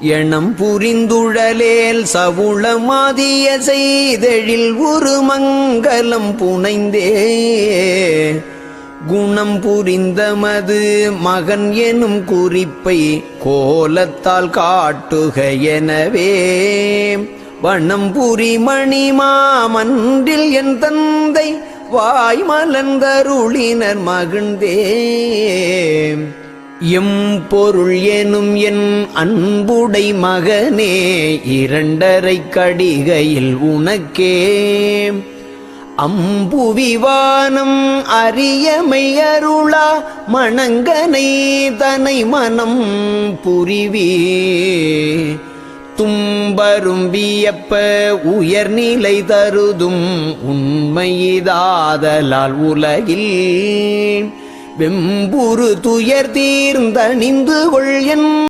எண்ணம் புரிந்துழலேல் சவுளமாதிய செய்தெழில் ஒரு மங்கலம் புனைந்தே குணம் புரிந்தமது மகன் எனும் குறிப்பை கோலத்தால் காட்டுக எனவே வண்ணம் புரி மணிமாமன்றில் என் தந்தை வாய் மலர்ந்தருளினர் மகிழ்ந்தே எம் பொருள் எனும் என் அன்புடை மகனே இரண்டரை கடிகையில் உனக்கே அம்புவிவானம் அரியமை அருளா மணங்கனை தனை மனம் புரிவி தும்பரும் வியப்ப உயர்நிலை தருதும் உண்மையிதாதலால் உலகில் வெம்புரு துயர் தீர்ந்தணிந்து கொள் என்